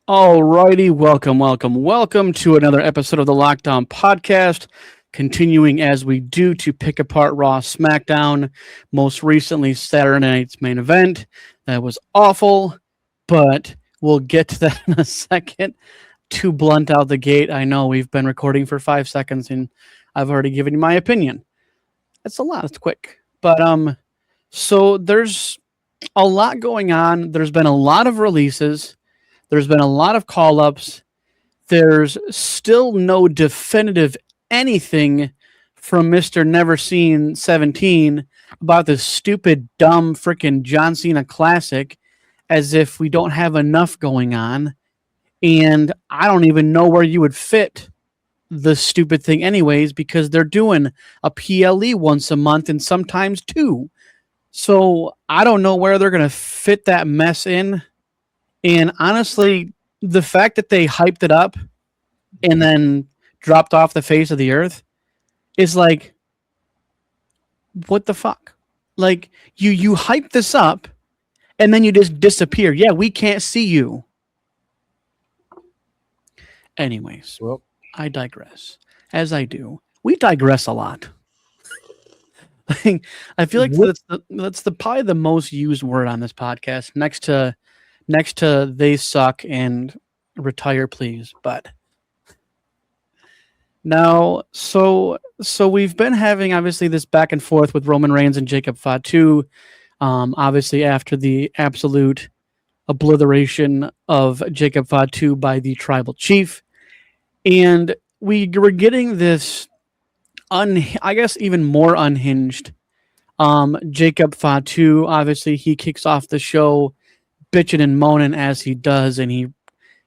Alrighty, welcome to another episode of the Lockdown Podcast. Continuing as we do to pick apart Raw, SmackDown, most recently Saturday night's main event. That was awful, but we'll get to that in a second. To blunt out the gate, I know we've been recording for 5 seconds and I've already given you my opinion. That's a lot. It's quick, but so there's a lot going on. There's been a lot of releases. There's been a lot of call ups. There's still no definitive anything from Mr. Never Seen 17 about this stupid, dumb, freaking John Cena classic, as if we don't have enough going on. And I don't even know where you would fit the stupid thing, anyways, because they're doing a PLE once a month and sometimes two. So I don't know where they're going to fit that mess in. And honestly, the fact that they hyped it up and then dropped off the face of the earth is like, what the fuck? Like, you hype this up and then you just disappear. Yeah, we can't see you. Anyways, Well, I digress. As I do. We digress a lot. I feel like that's probably the most used word on this podcast, next to they suck and retire please. But now, so we've been having obviously this back and forth with Roman Reigns and Jacob Fatu. Obviously after the absolute obliteration of Jacob Fatu by the tribal chief, and we were getting this I guess even more unhinged Jacob Fatu. Obviously he kicks off the show bitching and moaning as he does, and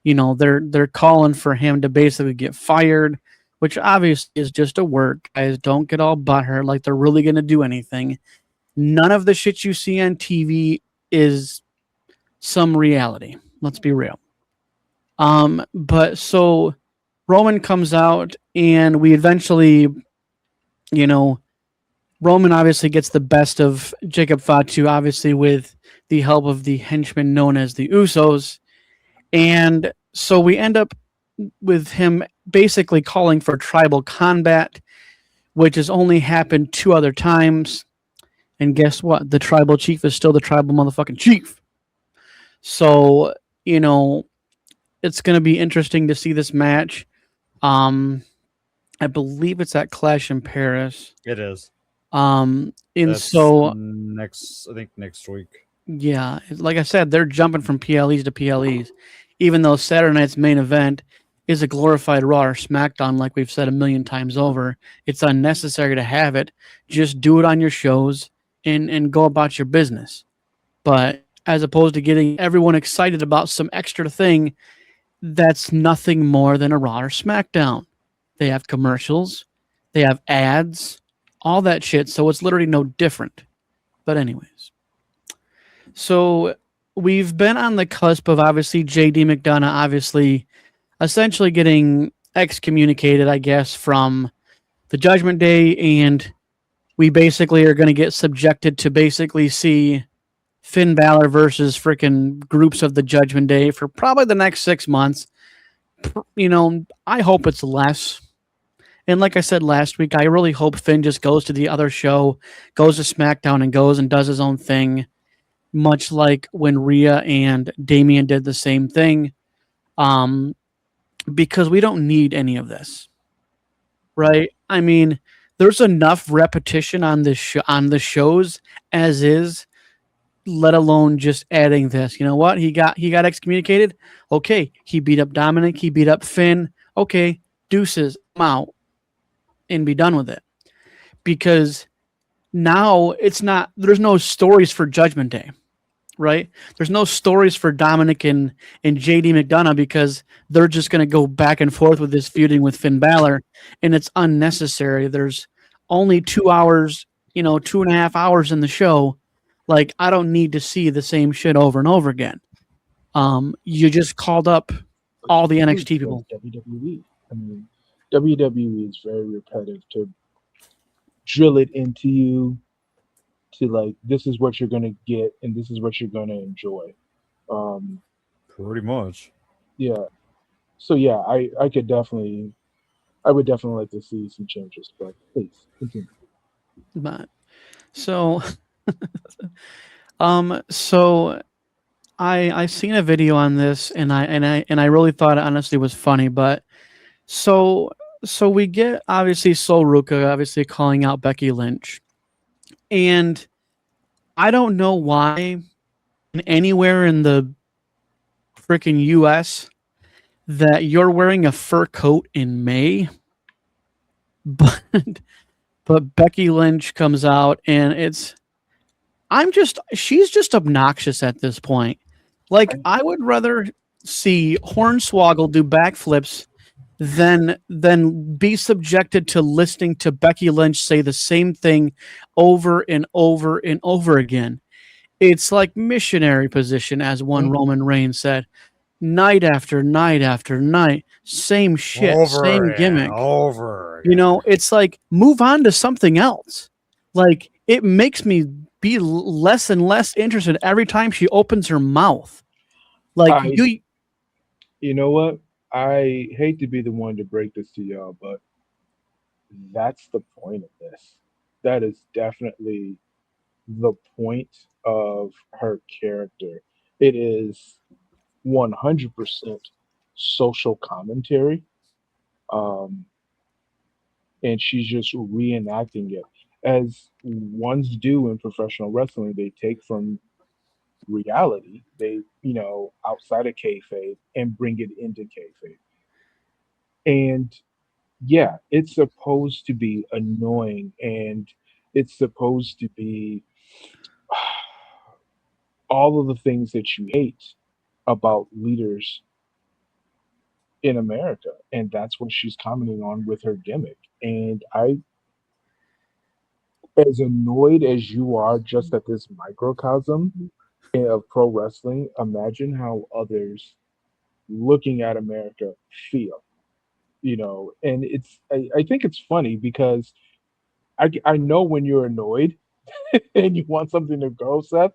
they're calling for him to basically get fired, which obviously is just a work. Guys, don't get all butthurt like they're really going to do anything. None of the shit you see on TV is some reality. Let's be real. But so Roman comes out, and we eventually, Roman obviously gets the best of Jacob Fatu, obviously with the help of the henchmen known as the Usos. And so we end up with him basically calling for tribal combat, which has only happened 2 other times. And guess what? The tribal chief is still the tribal motherfucking chief. So, it's going to be interesting to see this match. I believe it's at Clash in Paris. it is. And That's so I think next week. yeah, like I said, they're jumping from PLEs to PLEs, even though Saturday night's main event is a glorified Raw or SmackDown, like we've said a million times over. It's unnecessary to have it. Just do it on your shows and go about your business. But as opposed to getting everyone excited about some extra thing, that's nothing more than a Raw or SmackDown. They have commercials, they have ads, all that shit. So it's literally no different. But anyways. So we've been on the cusp of obviously JD McDonough obviously essentially getting excommunicated, I guess, from the Judgment Day, and we basically are going to get subjected to basically see Finn Balor versus freaking groups of the Judgment Day for probably the next 6 months. I hope it's less. And like I said last week, I really hope Finn just goes to the other show, goes to SmackDown, and goes and does his own thing, much like when Rhea and Damian did the same thing, because we don't need any of this, right? I mean, there's enough repetition on this on the shows as is, let alone just adding this. You know what? He got excommunicated. Okay, he beat up Dominic. He beat up Finn. Okay, deuces, I'm out, and be done with it. Because now it's not. There's no stories for Judgment Day, right? There's no stories for Dominic and JD McDonough, because they're just going to go back and forth with this feuding with Finn Balor, and it's unnecessary. There's only 2 hours, 2.5 hours in the show. Like, I don't need to see the same shit over and over again. You just called up all the NXT people. WWE. I mean, WWE is very repetitive to drill it into you, to like, this is what you're gonna get and this is what you're gonna enjoy. Pretty much. Yeah. So yeah, I could definitely, I would definitely like to see some changes, but please continue. But so so I seen a video on this and I really thought it honestly was funny, but so so we get obviously Sol Ruka obviously calling out Becky Lynch. And I don't know why anywhere in the freaking US that you're wearing a fur coat in May, but but Becky Lynch comes out and she's just obnoxious at this point. Like I would rather see Hornswoggle do backflips than be subjected to listening to Becky Lynch say the same thing over and over and over again. It's like missionary position, as one Roman Reigns said. Night after night after night, same shit, same gimmick. Over. You know, it's like move on to something else. Like it makes me be less and less interested every time she opens her mouth. Like you know what? I hate to be the one to break this to y'all, but that's the point of this. That is definitely the point of her character. It is 100% social commentary. Um, and she's just reenacting it as ones do in professional wrestling. They take from reality, they outside of kayfabe, and bring it into kayfabe. And yeah, it's supposed to be annoying, and it's supposed to be all of the things that you hate about leaders in America, and that's what she's commenting on with her gimmick. And I, as annoyed as you are just at this microcosm of pro wrestling, imagine how others looking at America feel. And I think it's funny because I know when you're annoyed and you want something to go, Seth.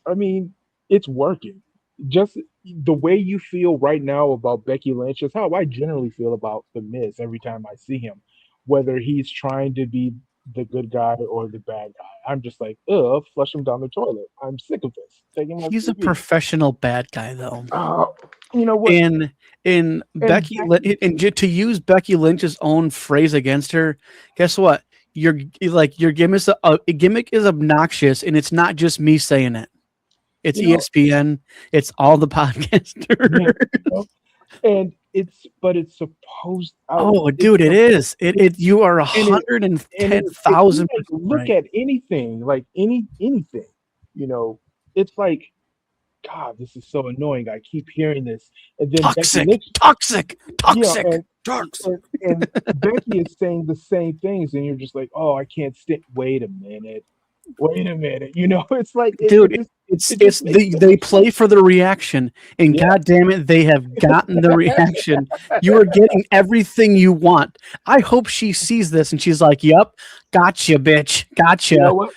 I mean, it's working. Just the way you feel right now about Becky Lynch is how I generally feel about The Miz every time I see him, whether he's trying to be the good guy or the bad guy. I'm just like, ugh, flush him down the toilet. I'm sick of this. Taking my he's a TV. professional bad guy though. You know what? And Becky to use Becky Lynch's own phrase against her, guess what? Your gimmick is obnoxious, and it's not just me saying it. It's ESPN. It's all the podcasters. And it's supposed. Oh, dude, it is. It you are 110,000. Look at anything, like anything. It's like, God, this is so annoying. I keep hearing this, and then toxic. And Becky is saying the same things, and you're just like, oh, I can't stand. Wait a minute. It's like, dude, they play for the reaction, and God damn it, they have gotten the reaction. You are getting everything you want. I hope she sees this and she's like, "Yep, gotcha, bitch, gotcha." You know what?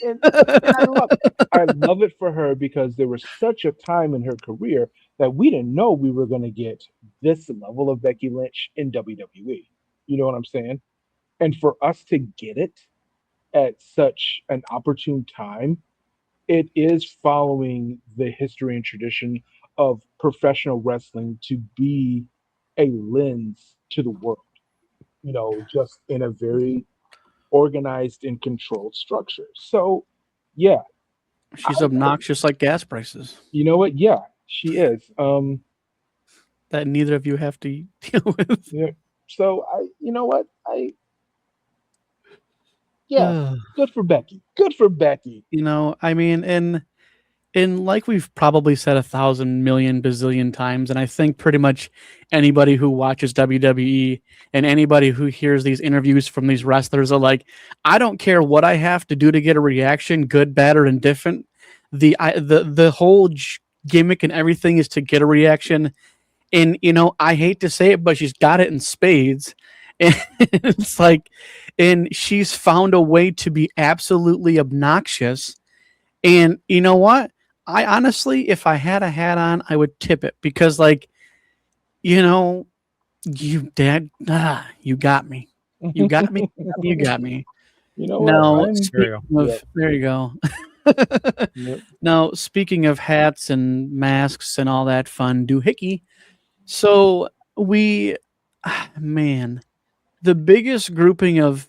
and I love it for her because there was such a time in her career that we didn't know we were going to get this level of Becky Lynch in WWE. You know what I'm saying? And for us to get it at such an opportune time, it is following the history and tradition of professional wrestling to be a lens to the world, just in a very organized and controlled structure. So, yeah. She's obnoxious like gas prices. You know what? Yeah, she is. That neither of you have to deal with. Yeah. So, yeah, good for Becky. Good for Becky. I mean, and like we've probably said 1,000 million bazillion times, and I think pretty much anybody who watches WWE and anybody who hears these interviews from these wrestlers are like, I don't care what I have to do to get a reaction, good, bad, or indifferent. The whole gimmick and everything is to get a reaction. And I hate to say it, but she's got it in spades. And it's like, and she's found a way to be absolutely obnoxious. And you know what? I honestly, if I had a hat on, I would tip it because, like, you know, you you got me. You got me. You got me. You know what? Now, I'm There you speaking yeah. of, there you go. Yep. Now, speaking of hats and masks and all that fun doohickey, so man, the biggest grouping of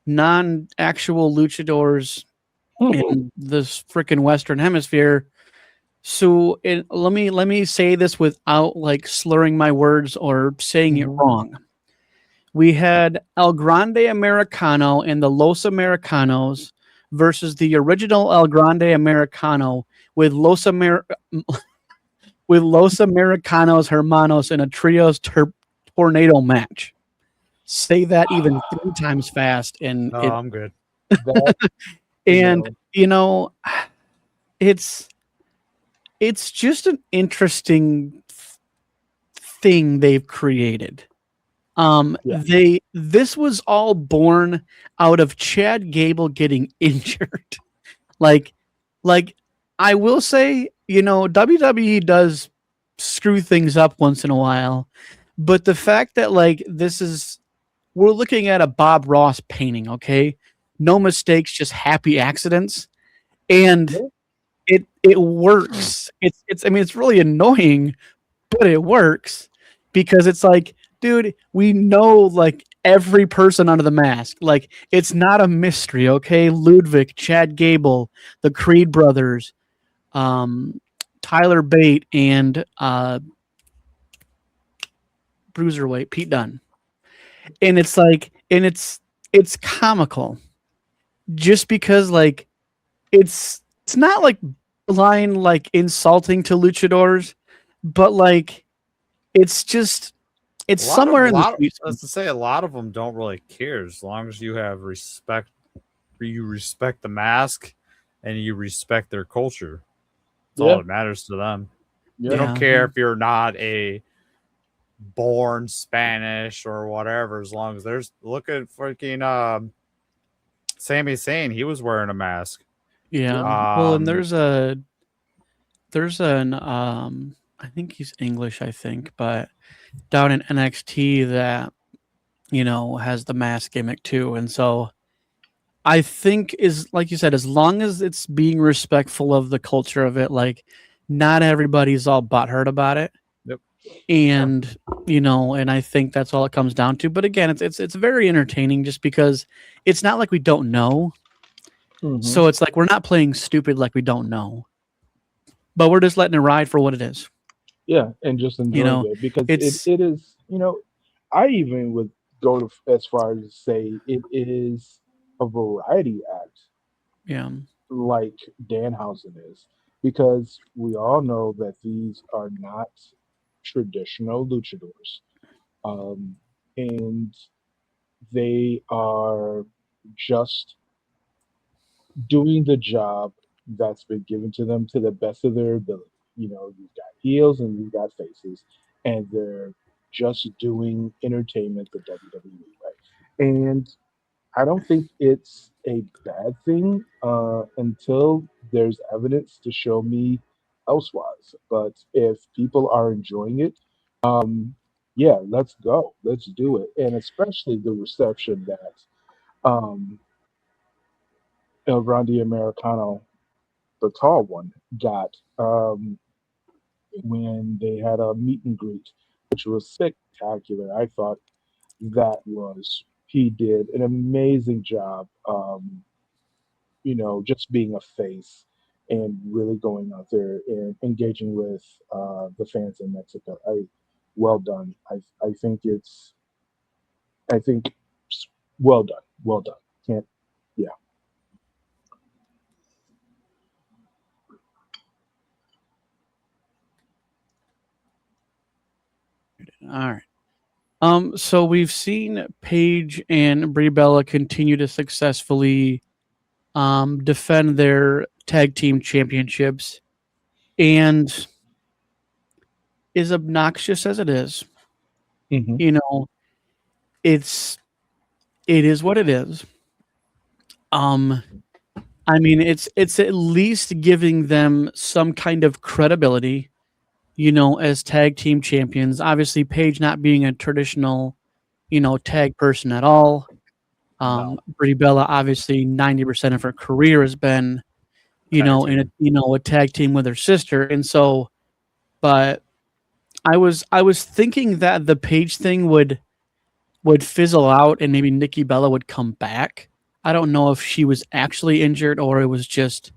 non-actual luchadors in this freaking Western Hemisphere. So let me say this without like slurring my words or saying it Mhm. wrong. We had El Grande Americano and the Los Americanos versus the original El Grande Americano with with Los Americanos Hermanos in a trios tornado match. Say that even 3 times fast, and Oh, I'm good. That you and know, you know, it's it's just an interesting thing they've created. yeah. This was all born out of Chad Gable getting injured. like like I will say, WWE does screw things up once in a while, but the fact that like we're looking at a Bob Ross painting, okay? No mistakes, just happy accidents. And Yeah. it works. It's I mean it's really annoying, but it works because it's like, dude, we know like every person under the mask. Like it's not a mystery, okay? Ludwig, Chad Gable, the Creed brothers, um, Tyler Bate, and Bruiserweight Pete Dunne. And it's like, and it's comical just because like it's not like line like insulting to luchadors, but like it's just it's somewhere A in the lot. sweet spot. Let's say a lot of them don't really care as long as you have respect. You respect the mask, and you respect their culture. That's all Yeah. that matters to them. They Yeah. don't Yeah. care if you're not a born Spanish or whatever. As long as there's look at freaking Sami Zayn, he was wearing a mask. Yeah. Well, and Um, there's an I think he's English, I think, but down in NXT that, has the mask gimmick too. And so I think is like you said, as long as it's being respectful of the culture of it, like not everybody's all butthurt about it. Yep. And and I think that's all it comes down to. But again, it's very entertaining just because it's not like we don't know. Mhm. So it's like we're not playing stupid like we don't know. But we're just letting it ride for what it is. Yeah, and just You enjoying know, it because it's it is, I even would go as far as to say it is a variety act yeah. like Danhausen is, because we all know that these are not traditional luchadors. Um, and they are just doing the job that's been given to them to the best of their ability. You've got heels and you've got faces, and they're just doing entertainment the WWE way. And I don't think it's a bad thing until there's evidence to show me elsewise. But if people are enjoying it, yeah, let's go, let's do it, and especially the reception that um, El Grande Americano, the tall one, got when they had a meet and greet, which was spectacular. I thought that was he did an amazing job. Just being a face and really going out there and engaging with the fans in Mexico. Well done. I think I think well done. Well done. Can't. Yeah. All right. So we've seen Paige and Brie Bella continue to successfully defend their tag team championships, and as obnoxious as it is, Hmm. you know, it's it is what it is. Um, I mean, it's at least giving them some kind of credibility, as tag team champions. Obviously, Paige not being a traditional, tag person at all. No. Brie Bella, obviously, 90% of her career has been, Tag in a team. a tag team with her sister, and so, but I was thinking that the Paige thing would fizzle out and maybe Nikki Bella would come back. I don't know if she was actually injured or it was just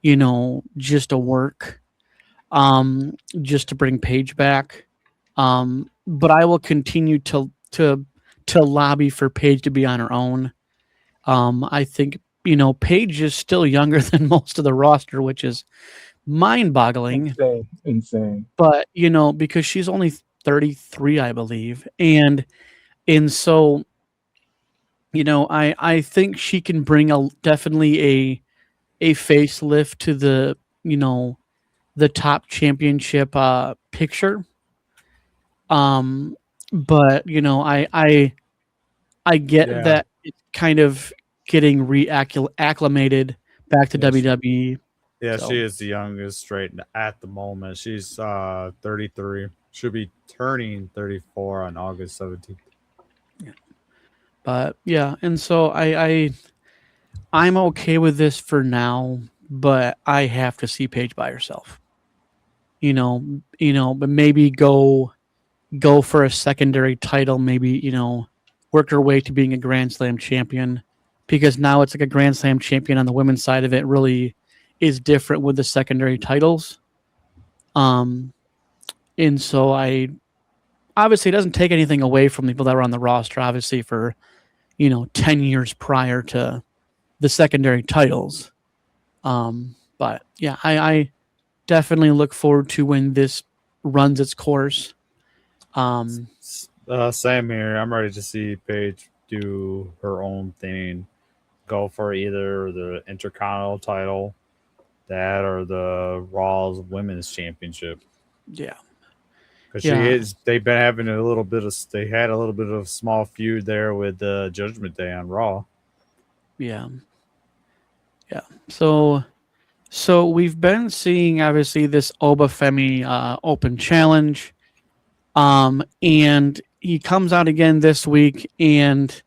a work, just to bring Paige back. But I will continue to lobby for Paige to be on her own. I think Paige is still younger than most of the roster, which is mind-boggling. Insane. But because she's only 33, I believe, and so I think she can bring definitely a facelift to the top championship picture. But I get Yeah. that it's kind of getting acclimated back to Yes. WWE. Yeah, So. she is the youngest right at the moment. She's 33. She'll be turning 34 on August 17th. But yeah, and so I'm okay with this for now, but I have to see Paige by herself. But maybe go for a secondary title, maybe, work her way to being a Grand Slam champion, because now it's like a Grand Slam champion on the women's side of it really is different with the secondary titles. And so obviously it doesn't take anything away from the people that were on the roster, obviously, for 10 years prior to the secondary titles. But yeah, I definitely look forward to when this runs its course. Same here. I'm ready to see Paige do her own thing. Go for either the Intercontinental title, that, or the Raw's Women's Championship. Yeah. Because they've been having they had a little bit of a small feud there with Judgment Day on Raw. Yeah. So we've been seeing obviously this Obafemi Open Challenge, and he comes out again this week, and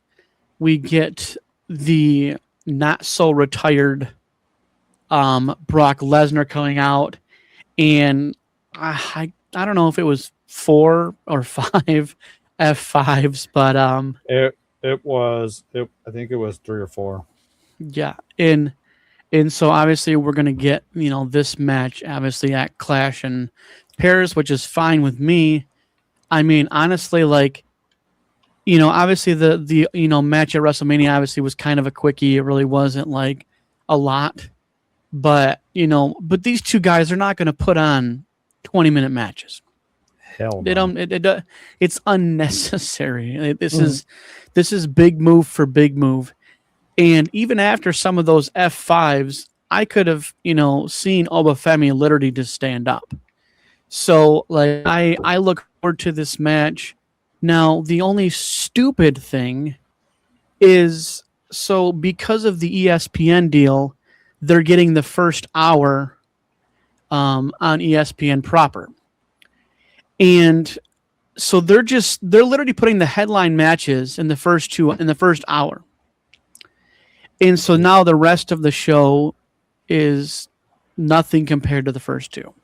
we get the not so retired Brock Lesnar coming out, and I don't know if it was 4 or 5 F5s, but I think it was 3 or 4. yeah, and so obviously we're gonna get this match obviously at Clash in Paris, which is fine with me. I mean, honestly, like obviously the match at WrestleMania obviously was kind of a quickie. It really wasn't like a lot, but but these two guys are not going to put on 20-minute matches. Hell no. They don't. It's unnecessary. This is big move for big move. And even after some of those F5s, I could have, seen Obafemi literally just stand up. So, like, I look forward to this match. Now, the only stupid thing is, so because of the ESPN deal, they're getting the first hour on ESPN proper. And so they're literally putting the headline matches in the first hour. And so now the rest of the show is nothing compared to the first two.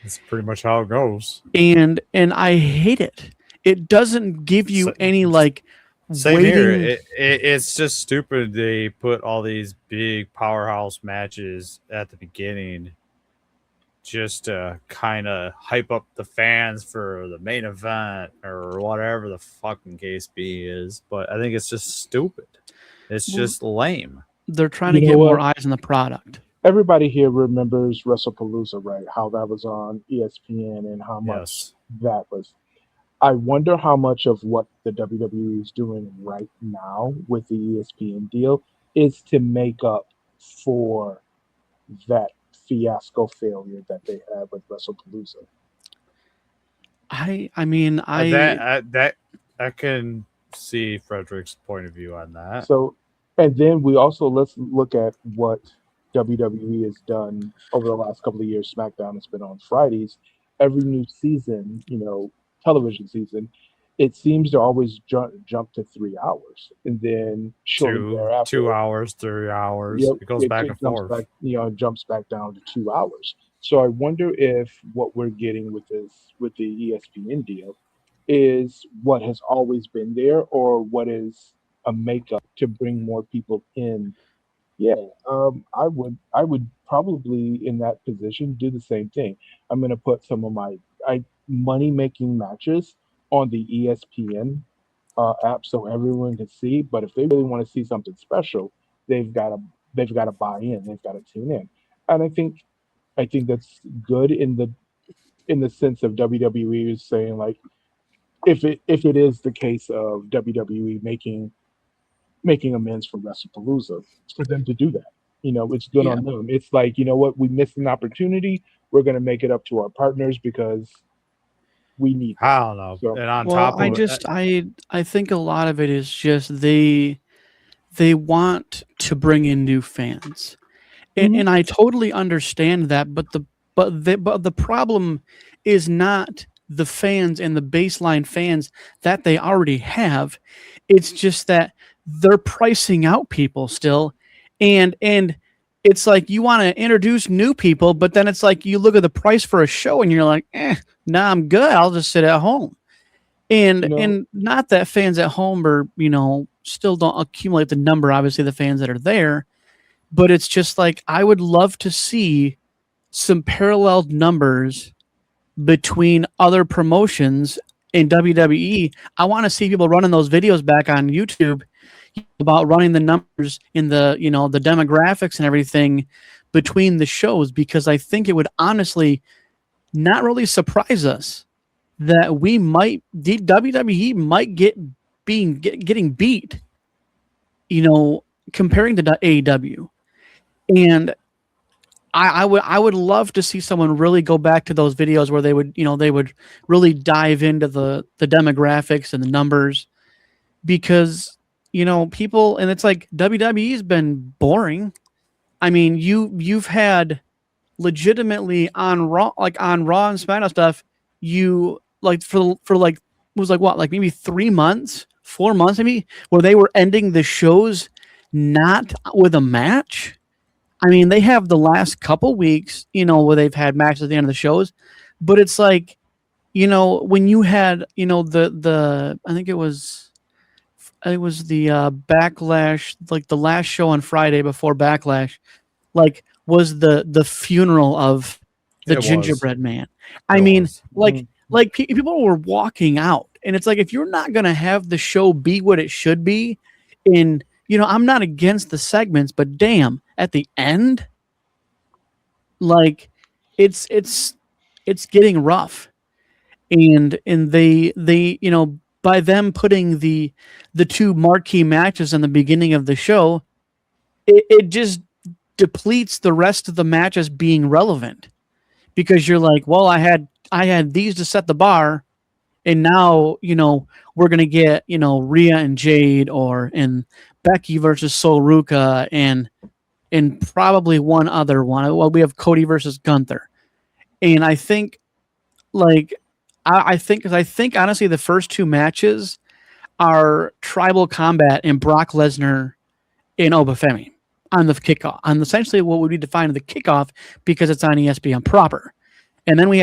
That's pretty much how it goes. And I hate it. It doesn't give you any like Same waiting. here. It's just stupid. They put all these big powerhouse matches at the beginning just to kind of hype up the fans for the main event or whatever the fucking case be is. But I think it's just stupid. It's just lame. They're trying to get more eyes on the product. Everybody here remembers WrestlePalooza, right? How that was on ESPN and how much that was. I wonder how much of what the WWE is doing right now with the ESPN deal is to make up for that fiasco failure that they had with WrestlePalooza. I mean, I can see Frederick's point of view on that. So And then we also let's look at what WWE has done over the last couple of years. SmackDown has been on Fridays. Every new season, television season, it seems to always jump to 3 hours, and then shortly Two thereafter, hours, 3 hours. yep, It goes back and jumps forth. back, jumps back down to 2 hours. So I wonder if what we're getting with the ESPN deal is what has always been there, or what is a makeup to bring more people in. Yeah, I would probably in that position do the same thing. I'm gonna put some of my money making matches on the ESPN app so everyone can see. But if they really want to see something special, they've got to they've got to buy in. They've got to tune in. And I think that's good in the sense of WWE is saying, like, if it is the case of WWE making amends for WrestlePalooza, for them to do that. It's good Yeah. on them. It's like, you know what, we missed an opportunity. We're gonna make it up to our partners because we need I them. don't know. So And on Well, top I of it, just I think a lot of it is just they want to bring in new fans. And, mhm, and I totally understand that, but the problem is not the fans and the baseline fans that they already have. It's just that they're pricing out people still, and it's like you want to introduce new people, but then it's like you look at the price for a show and you're like, nah, I'm good. I'll just sit at home. And you know, and not that fans at home are still don't accumulate the number. Obviously, the fans that are there, but it's just like I would love to see some paralleled numbers between other promotions in WWE. I want to see people running those videos back on YouTube about running the numbers in the demographics and everything between the shows, because I think it would honestly not really surprise us that WWE might getting beat, comparing to AEW. And I would love to see someone really go back to those videos where they would really dive into the demographics and the numbers, because people, and it's like WWE's been boring. I mean, you've had legitimately on Raw and SmackDown stuff, you like for like, it was like what, like maybe 3 months, 4 months maybe, where they were ending the shows not with a match. I mean, they have the last couple weeks, where they've had matches at the end of the shows, but it's like, when you had, the I think it was the Backlash, like the last show on Friday before Backlash, like was the funeral of the it was. gingerbread man. It I mean, was. like people were walking out, and it's like, if you're not gonna have the show be what it should be, in I'm not against the segments, but damn, at the end, like it's getting rough, and they by them putting the two marquee matches in the beginning of the show, it just depletes the rest of the matches being relevant, because you're like, well, I had these to set the bar, and now we're gonna get Rhea and Jade, and Becky versus Sol Ruka, and probably one other one. Well, we have Cody versus Gunther, and I think, like, I think honestly the first two matches are Tribal Combat and Brock Lesnar and Obafemi on the kickoff, on essentially what would be defined as the kickoff, because it's on ESPN proper. And then we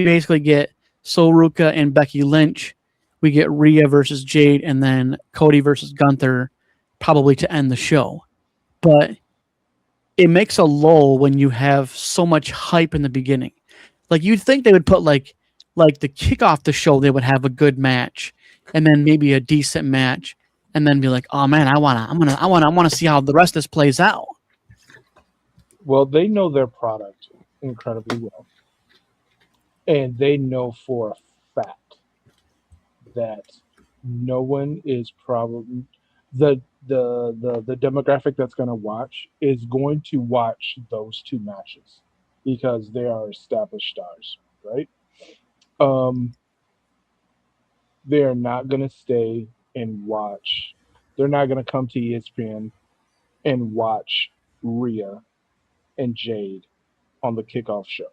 basically get Sol Ruka and Becky Lynch. We get Rhea versus Jade, and then Cody versus Gunther, probably to end the show. But it makes a lull when you have so much hype in the beginning. Like, you'd think they would put like the kickoff the show, they would have a good match, and then maybe a decent match, and then be like, oh man, I wanna see how the rest of this plays out. well, they know their product incredibly well, and they know for a fact that no one is probably the demographic that's going to watch is going to watch those two matches because they are established stars, right? Um, they are not going to stay and watch. They're not going to come to ESPN and watch Rhea and Jade on the kickoff show.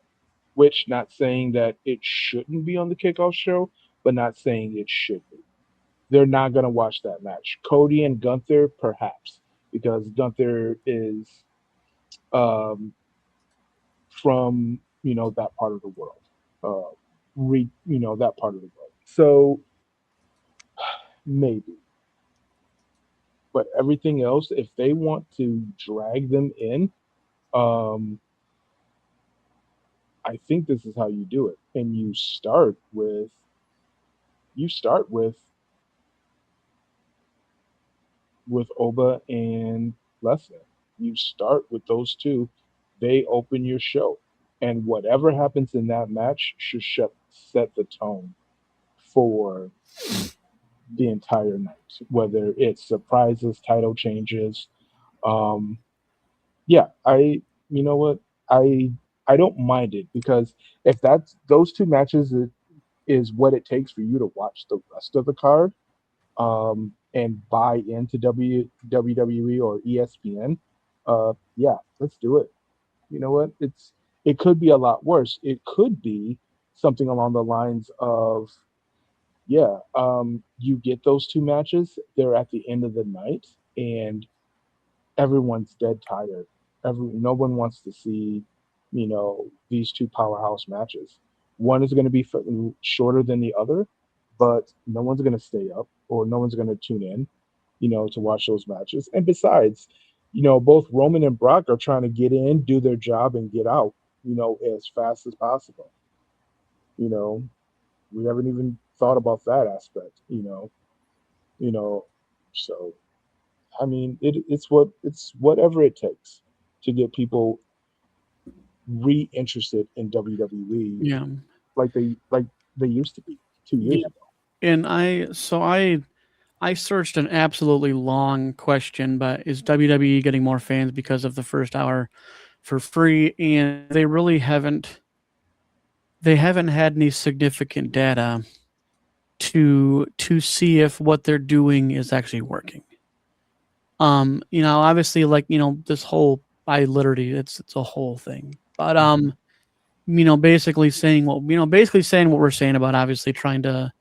Which, not saying that it shouldn't be on the kickoff show, but not saying it should be. They're not going to watch that match. Cody and Gunther, perhaps, because Gunther is um, from that part of the world, that part of the world. So maybe, but everything else, if they want to drag them in, um, I think this is how you do it, and you start with Oba and Lesnar. You start with those two. They open your show, and whatever happens in that match should set the tone for the entire night. Whether it's surprises, title changes, um, yeah, you know what, I I don't mind it because if that's those two matches is what it takes for you to watch the rest of the card, and buy into WWE or ESPN, yeah, let's do it. You know what? It could be a lot worse. It could be something along the lines of, yeah, you get those two matches, they're at the end of the night, and everyone's dead tired. No one wants to see, these two powerhouse matches. One is going to be shorter than the other, but no one's going to stay up or no one's going to tune in, to watch those matches. And besides, both Roman and Brock are trying to get in, do their job, and get out, as fast as possible. You know, we haven't even thought about that aspect. You know, so I mean, it's whatever it takes to get people reinterested in WWE Yeah. like they used to be 2 years Yeah. ago. And I searched an absolutely long question, but is WWE getting more fans because of the first hour for free? And they haven't had any significant data to see if what they're doing is actually working. Obviously, like, this whole, I literally, it's a whole thing. But basically saying what we're saying about obviously trying to,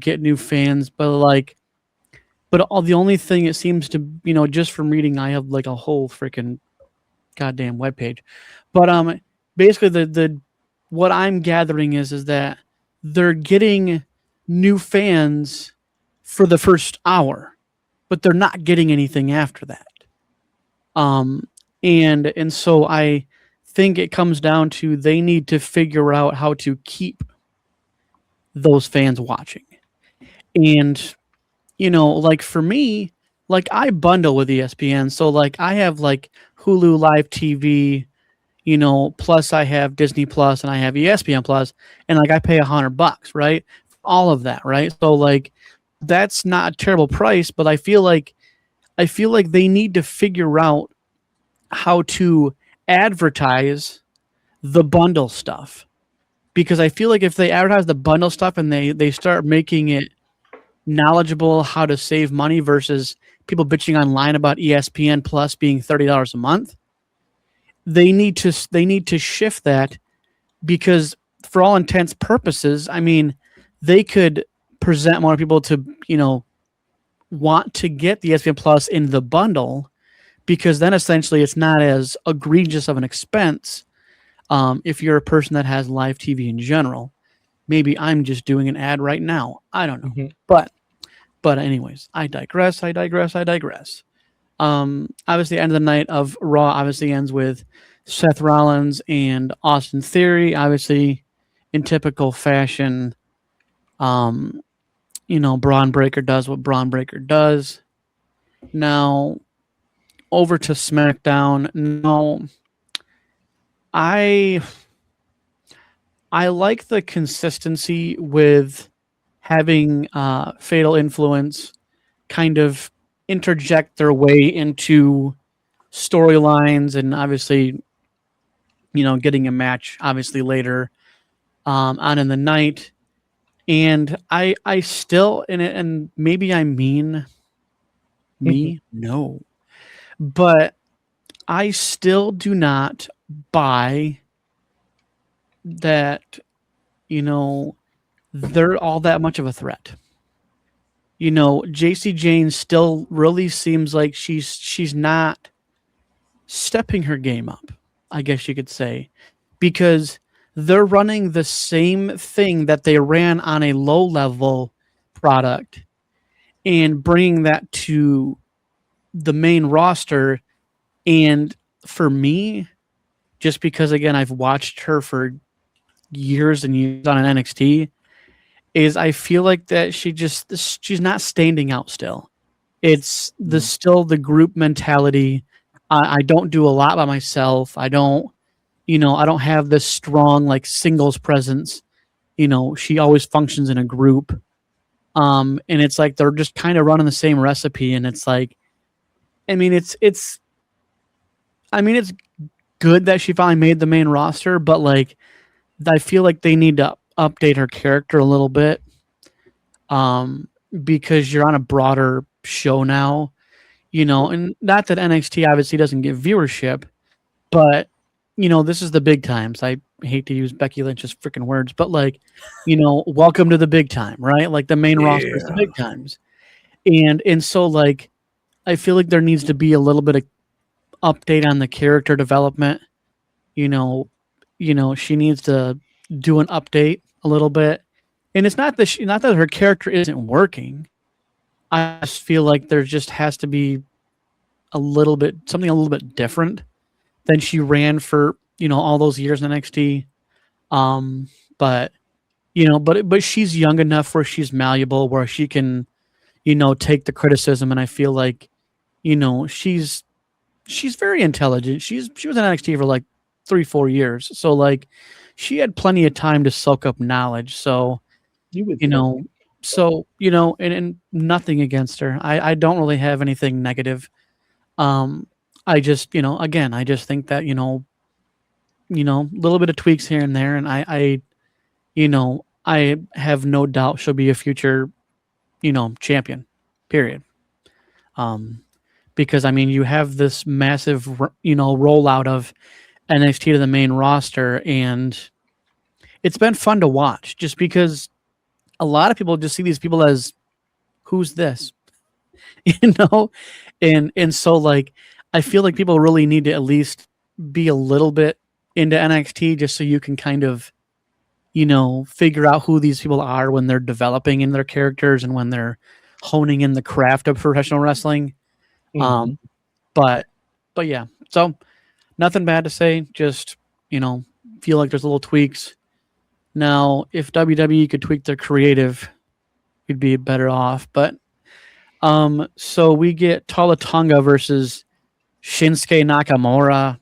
get new fans, but the only thing it seems to, just from reading, I have like a whole freaking goddamn webpage. But basically the what I'm gathering is that they're getting new fans for the first hour, but they're not getting anything after that. Um and so I think it comes down to they need to figure out how to keep those fans watching. And like for me, like I bundle with ESPN, so like I have like Hulu Live TV, plus I have Disney Plus and I have ESPN Plus, and like I pay $100, right? All of that, right? So like that's not a terrible price, but I feel like they need to figure out how to advertise the bundle stuff, because I feel like if they advertise the bundle stuff and they start making it knowledgeable how to save money versus people bitching online about ESPN Plus being $30 a month, they need to shift that, because for all intents purposes, I mean, they could present more people to, want to get the ESPN Plus in the bundle, because then essentially it's not as egregious of an expense. If you're a person that has live TV in general, maybe I'm just doing an ad right now. I don't know, Mhm. but anyways, I digress. Obviously, end of the night of Raw obviously ends with Seth Rollins and Austin Theory. Obviously, in typical fashion, um, Braun Breaker does what Braun Breaker does. Now, over to SmackDown. No, I I like the consistency with having Fatal Influence kind of interject their way into storylines, and obviously, getting a match obviously later on in the night. And I still, and maybe I mean me, no. But I still do not buy that, they're all that much of a threat. JC Jane still really seems like she's not stepping her game up, I guess you could say, because they're running the same thing that they ran on a low level product and bringing that to the main roster. And for me, just because again I've watched her for years and years on an NXT, is I feel like that she's not standing out still. It's still the group mentality. I don't do a lot by myself. I don't have this strong like singles presence. She always functions in a group. And it's like they're just kind of running the same recipe, and it's like, it's good that she finally made the main roster, but like I feel like they need to update her character a little bit, because you're on a broader show now, and not that NXT obviously doesn't get viewership, but this is the big times. I hate to use Becky Lynch's freaking words, but like, welcome to the big time, right? Like the main roster is the big times. And so like, I feel like there needs to be a little bit of update on the character development. She needs to do an update a little bit. And it's not that her character isn't working. I just feel like there just has to be something a little bit different than she ran for, all those years in NXT. But she's young enough where she's malleable, where she can, take the criticism. And I feel like, she's very intelligent. She was in NXT for like 3-4 years. So like she had plenty of time to soak up knowledge. So, and nothing against her. I don't really have anything negative. I just, again, I just think that, a little bit of tweaks here and there. And I have no doubt she'll be a future, champion, period. Because you have this massive, rollout of NXT to the main roster, and it's been fun to watch just because a lot of people just see these people as, who's this? And so like, I feel like people really need to at least be a little bit into NXT just so you can kind of, figure out who these people are when they're developing in their characters and when they're honing in the craft of professional wrestling. But yeah, so nothing bad to say. Just, feel like there's little tweaks. Now, if WWE could tweak their creative, we'd be better off. But so we get Tama Tonga versus Shinsuke Nakamura.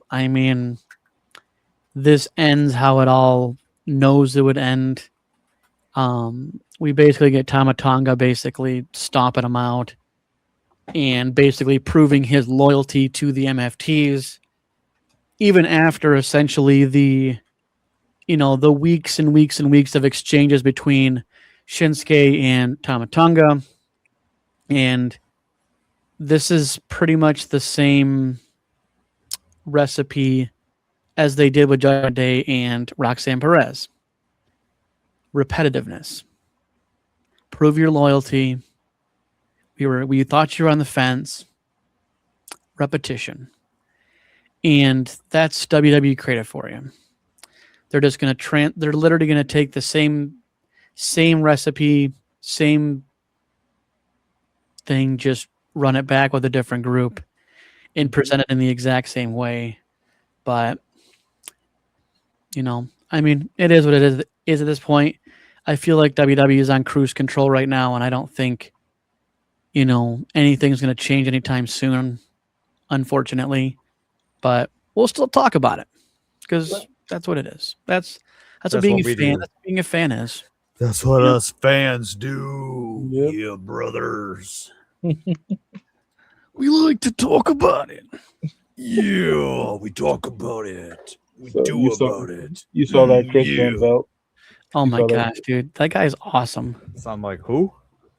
This ends how it all knows it would end. We basically get Tama Tonga basically stomping him out and basically proving his loyalty to the MFTs, even after essentially the weeks and weeks and weeks of exchanges between Shinsuke and Tama Tonga. And this is pretty much the same recipe as they did with Judgment Day and Roxanne Perez. Repetitiveness. Prove your loyalty. We thought you were on the fence. Repetition. And that's WWE creative for you. They're just going to they're literally going to take the same recipe, same thing, just run it back with a different group and present it in the exact same way. But it is what it is at this point. I feel like WWE is on cruise control right now, and I don't think anything's going to change anytime soon, unfortunately. But we'll still talk about it because that's what it is. That's what being a fan. That's what being a fan is. That's what us fans do. Yep. Yeah, brothers. We like to talk about it. Yeah, we talk about it. We do about it. You saw that Chris Van Velt? Oh my gosh, dude. That guy is awesome. So I'm like, who?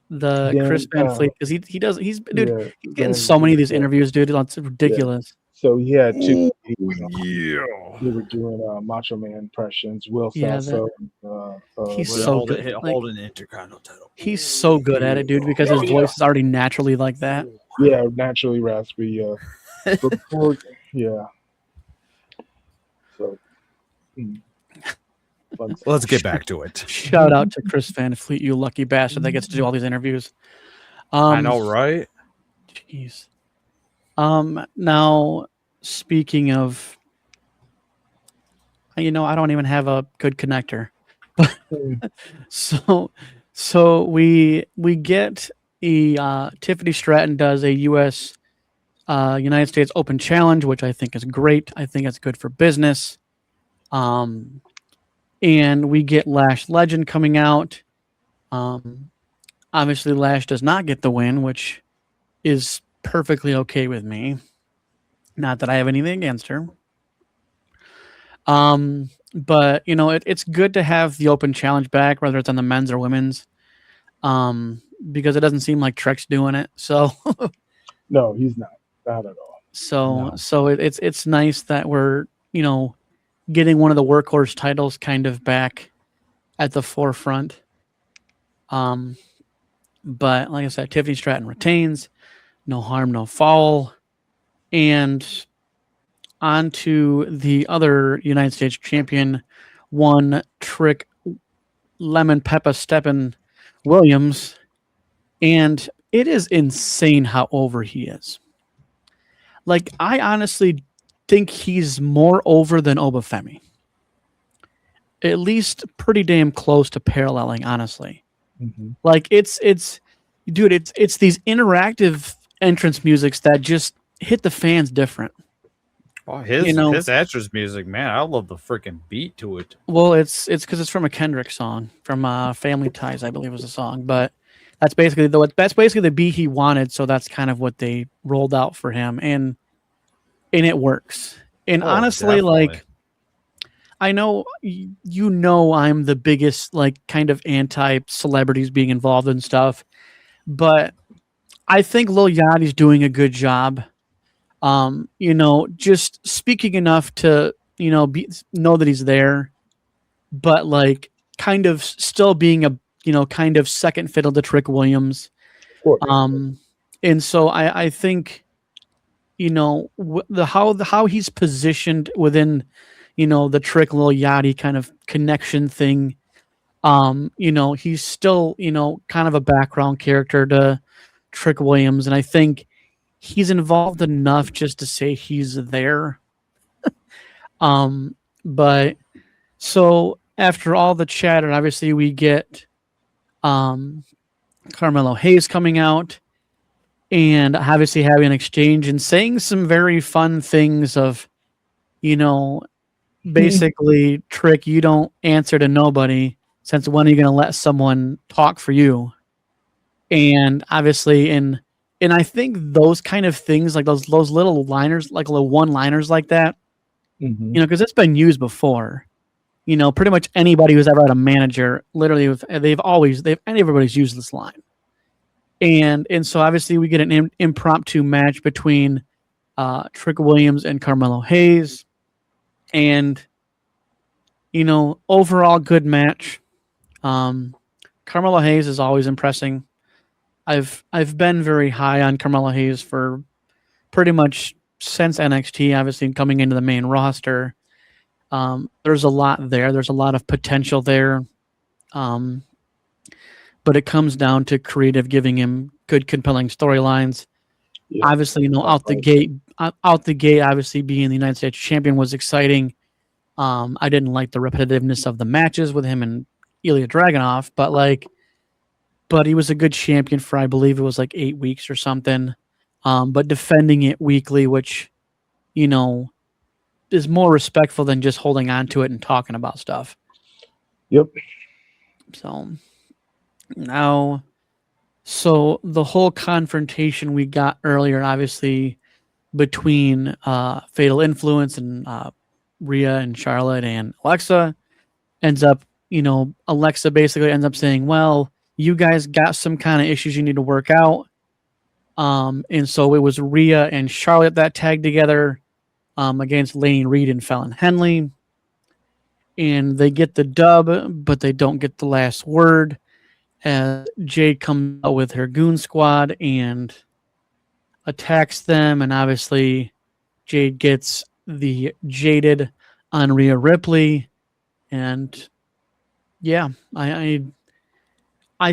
the Dan, Chris Van Fleet, because he does he's dude yeah, he's getting Dan, so many of these yeah, interviews, dude. It's ridiculous. So he had two. Yeah. We were doing Macho Man impressions. Will Yeah, Sasso. he's what so else? good. Like, Hold an Intercontinental title. he's so good at it, dude, because his voice is already naturally like that. Yeah, naturally raspy. Before, yeah. So. Fun stuff. Let's get back to it. Shout out to Chris Van Fleet, you lucky bastard that gets to do all these interviews. I know, right? Jeez. Now, speaking of, I don't even have a good connector. So we get Tiffany Stratton does a U.S. United States Open Challenge, which I think is great. I think it's good for business. And we get Lash Legend coming out. Obviously, Lash does not get the win, which is perfectly okay with me. Not that I have anything against her. But it's good to have the Open Challenge back, whether it's on the men's or women's, because it doesn't seem like Trek's doing it. So No, he's not at all. So it's nice that we're getting one of the workhorse titles kind of back at the forefront. But like I said, Tiffany Stratton retains. No harm, no foul. And on to the other United States champion, one Trick Lemon Peppa Steppen Williams. And it is insane how over he is. Like, I honestly think he's more over than Obafemi. At least pretty damn close to paralleling, honestly. Mm-hmm. Like, it's these interactive entrance musics that just hit the fans different. Oh, his entrance music, man, I love the freaking beat to it. Well, it's because it's from a Kendrick song, from Family Ties, I believe was the song. But that's basically the beat he wanted, so that's kind of what they rolled out for him, and it works. And honestly, definitely. like, I know I'm the biggest kind of anti-celebrities being involved in stuff, but I think Lil Yachty's doing a good job. Just speaking enough to know that he's there, but kind of still being a kind of second fiddle to Trick Williams. And so I think how he's positioned within the Trick Lil Yachty kind of connection thing. He's still kind of a background character to Trick Williams, and I think he's involved enough just to say he's there. But so after all the chatter, obviously we get Carmelo Hayes coming out and obviously having an exchange and saying some very fun things of, basically, Trick, you don't answer to nobody. Since when are you going to let someone talk for you? And obviously, and I think those kind of things, like those little liners, like little one-liners like that, because it's been used before. Pretty much anybody who's ever had a manager, literally, everybody's used this line. And so obviously we get an impromptu match between Trick Williams and Carmelo Hayes, and overall good match. Carmelo Hayes is always impressing. I've been very high on Carmelo Hayes for pretty much since NXT, obviously coming into the main roster. There's a lot there. There's a lot of potential there. But it comes down to creative, giving him good, compelling storylines. Yeah. Obviously, out the gate, obviously being the United States champion was exciting. I didn't like the repetitiveness of the matches with him and Ilya Dragunov, but he was a good champion for, I believe it was 8 weeks or something. But defending it weekly, which, is more respectful than just holding on to it and talking about stuff. Yep. So now, the whole confrontation we got earlier, obviously, between Fatal Influence and Rhea and Charlotte and Alexa, ends up, Alexa basically ends up saying, well, you guys got some kind of issues you need to work out. And so it was Rhea and Charlotte that tagged together against Laney Reed and Fallon Henley. And they get the dub, but they don't get the last word as Jade comes out with her goon squad and attacks them. And obviously, Jade gets the jaded on Rhea Ripley. And yeah, I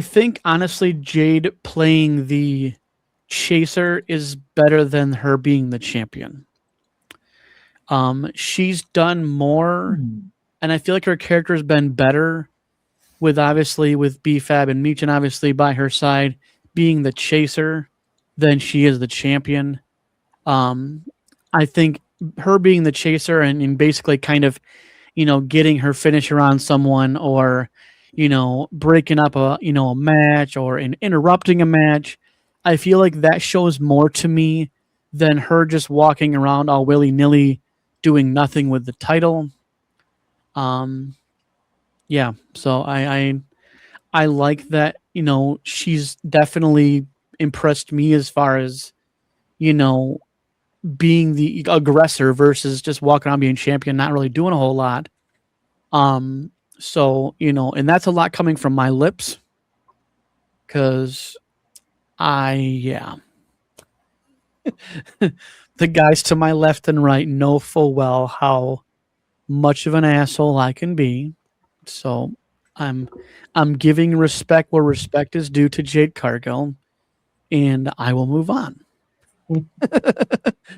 think honestly, Jade playing the chaser is better than her being the champion. She's done more, and I feel like her character has been better with B-Fab and Michin obviously by her side being the chaser than she is the champion. I think her being the chaser and basically kind of, getting her finisher on someone or, breaking up a match or interrupting a match, I feel like that shows more to me than her just walking around all willy-nilly doing nothing with the title. Yeah, so I like that, she's definitely impressed me as far as, being the aggressor versus just walking around being champion, not really doing a whole lot. So, and that's a lot coming from my lips because the guys to my left and right know full well how much of an asshole I can be. So I'm giving respect where respect is due to Jade Cargill, and I will move on.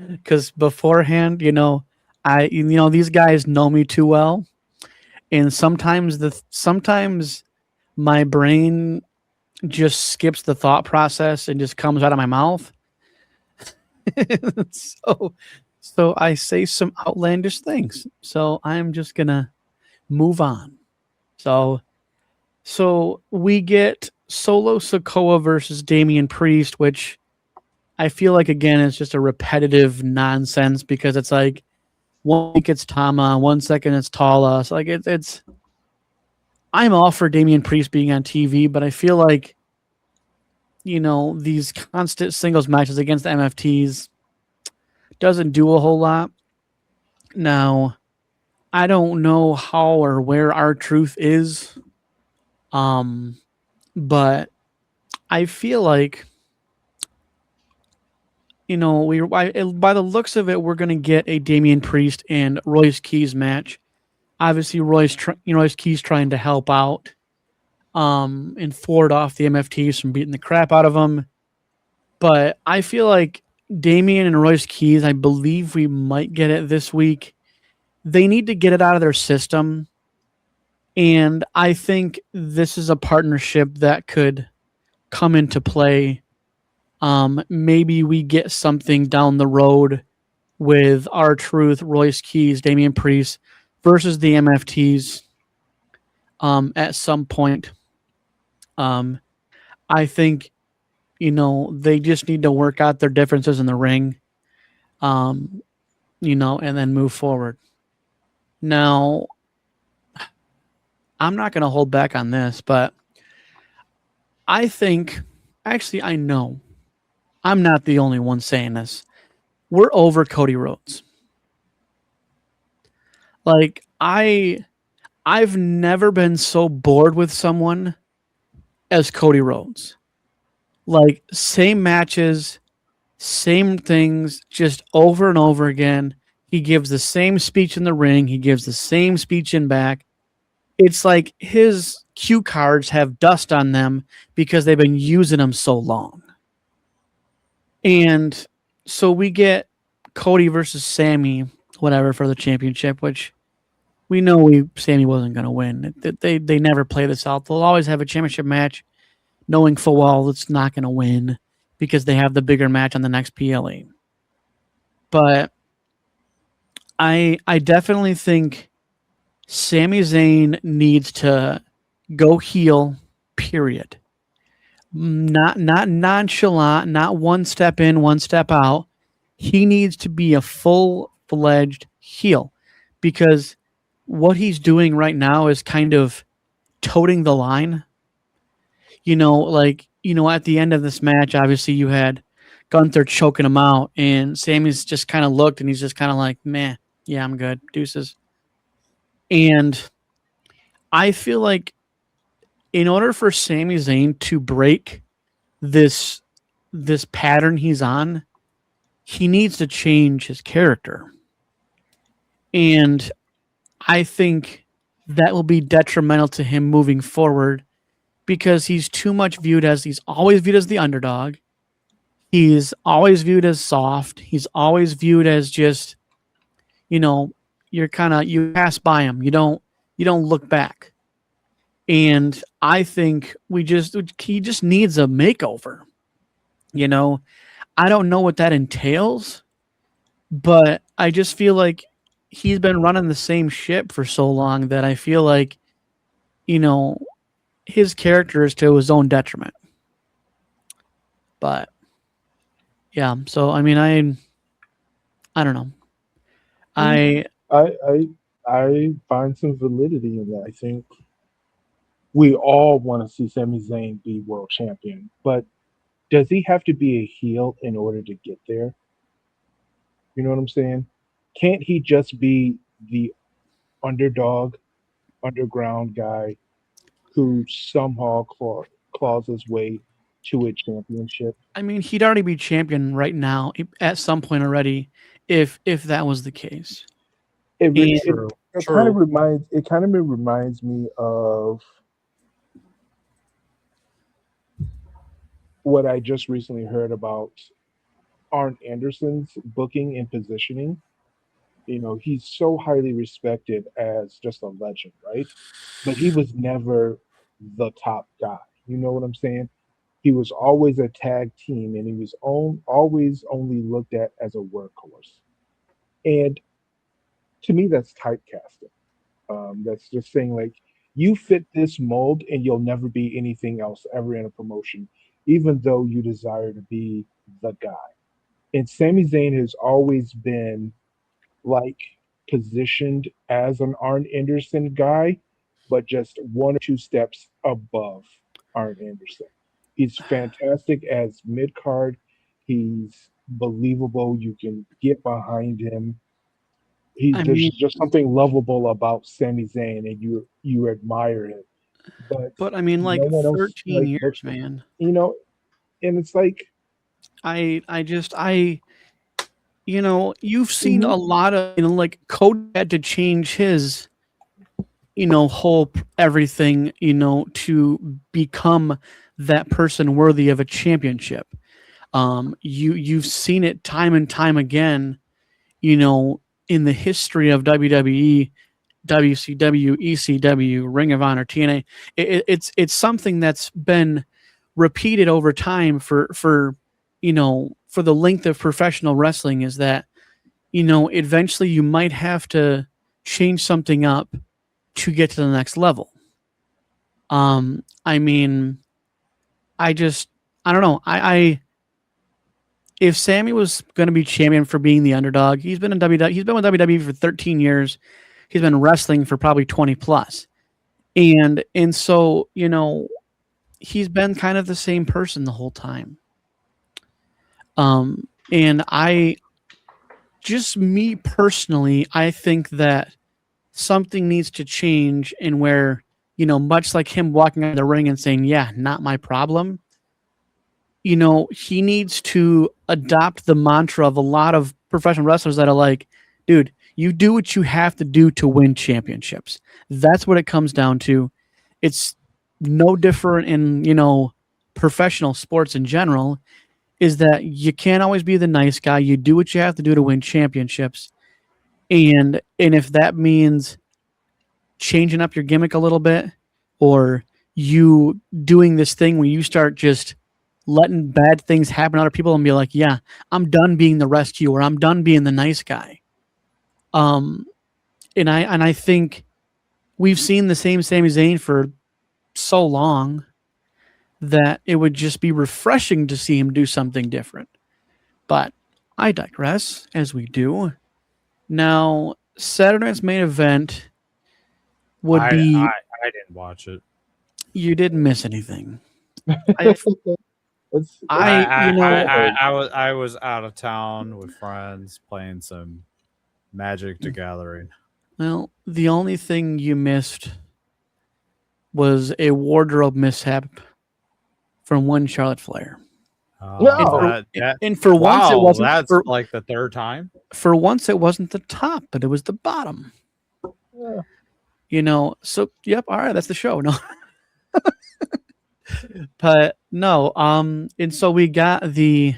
Because beforehand, these guys know me too well, and sometimes my brain just skips the thought process and just comes out of my mouth. So I say some outlandish things. So I'm just gonna move on. So we get Solo Sikoa versus Damian Priest, which I feel like again is just a repetitive nonsense because it's like 1 week it's Tama, 1 second it's Tala. So like it's I'm all for Damian Priest being on TV, but I feel like these constant singles matches against the MFTs doesn't do a whole lot. Now, I don't know how or where R-Truth is, but I feel like by the looks of it, we're going to get a Damian Priest and Royce Keys match. Obviously, Royce Keys trying to help out and thwart off the MFTs from beating the crap out of them. But I feel like Damian and Royce Keys, I believe we might get it this week. They need to get it out of their system. And I think this is a partnership that could come into play. Maybe we get something down the road with R-Truth, Royce Keys, Damian Priest versus the MFTs at some point. I think, they just need to work out their differences in the ring, and then move forward. Now, I'm not going to hold back on this, but I think, actually, I know I'm not the only one saying this. We're over Cody Rhodes. Like, I've never been so bored with someone as Cody Rhodes. Like, same matches, same things, just over and over again. He gives the same speech in the ring. He gives the same speech in back. It's like his cue cards have dust on them because they've been using them so long. And so we get Cody versus Sammy, whatever, for the championship, which we know Sammy wasn't going to win. They never play this out. They'll always have a championship match knowing full well it's not going to win because they have the bigger match on the next PLE. But I definitely think Sami Zayn needs to go heel, period. Not nonchalant, not one step in, one step out. He needs to be a full-fledged heel because what he's doing right now is kind of toting the line. at the end of this match, obviously you had Gunther choking him out, and Sammy's just kind of looked, and he's just kind of like, "Meh, yeah, I'm good, deuces." And I feel like in order for Sami Zayn to break this pattern he's on, he needs to change his character. And I think that will be detrimental to him moving forward because he's always viewed as the underdog. He's always viewed as soft. He's always viewed as just, you pass by him. You don't look back. And I think he just needs a makeover. I don't know what that entails, but I just feel like he's been running the same ship for so long that I feel like, his character is to his own detriment. But yeah, so I mean, I don't know. I find some validity in that. I think we all want to see Sami Zayn be world champion, but does he have to be a heel in order to get there? You know what I'm saying? Can't he just be the underdog, underground guy who somehow claws his way to a championship? I mean, he'd already be champion right now at some point already, if that was the case. It True. kind of reminds me of what I just recently heard about Arn Anderson's booking and positioning. He's so highly respected as just a legend, right? But he was never the top guy. You know what I'm saying? He was always a tag team, and he was always only looked at as a workhorse. And to me, that's typecasting. That's just saying like you fit this mold, and you'll never be anything else ever in a promotion, even though you desire to be the guy. And Sami Zayn has always been like positioned as an Arn Anderson guy, but just one or two steps above Arn Anderson. He's fantastic as mid card. He's believable. You can get behind him. I There's mean, just something lovable about Sami Zayn, and you admire it. But but I mean, like no one else 13 looks years, like man. and it's like You've seen a lot of, like Cody had to change his, whole everything, to become that person worthy of a championship. You've seen it time and time again, in the history of WWE, WCW, ECW, Ring of Honor, TNA. It's something that's been repeated over time for the length of professional wrestling, is that eventually you might have to change something up to get to the next level. I mean, I don't know. I if Sammy was going to be champion for being the underdog, he's been with WWE for 13 years. He's been wrestling for probably 20 plus. And so, he's been kind of the same person the whole time. And me personally, I think that something needs to change in where, much like him walking out of the ring and saying, yeah, not my problem. He needs to adopt the mantra of a lot of professional wrestlers that are like, dude, you do what you have to do to win championships. That's what it comes down to. It's no different in, professional sports in general, is that you can't always be the nice guy. You do what you have to do to win championships. And if that means changing up your gimmick a little bit, or you doing this thing where you start just letting bad things happen to other people and be like, yeah, I'm done being the rescuer, I'm done being the nice guy. And I think we've seen the same Sami Zayn for so long that it would just be refreshing to see him do something different. But I digress, as we do. Now, Saturday night's main event would be... I didn't watch it. You didn't miss anything. It's I- you know- I was out of town with friends playing some Magic the Gathering. Well, the only thing you missed was a wardrobe mishap from one Charlotte Flair. No. And for once, it wow, wasn't. that's For, like the third time. for once, it wasn't the top, but it was the bottom. Yeah. You know. So, yep. All right, that's the show. No. But no. And so we got the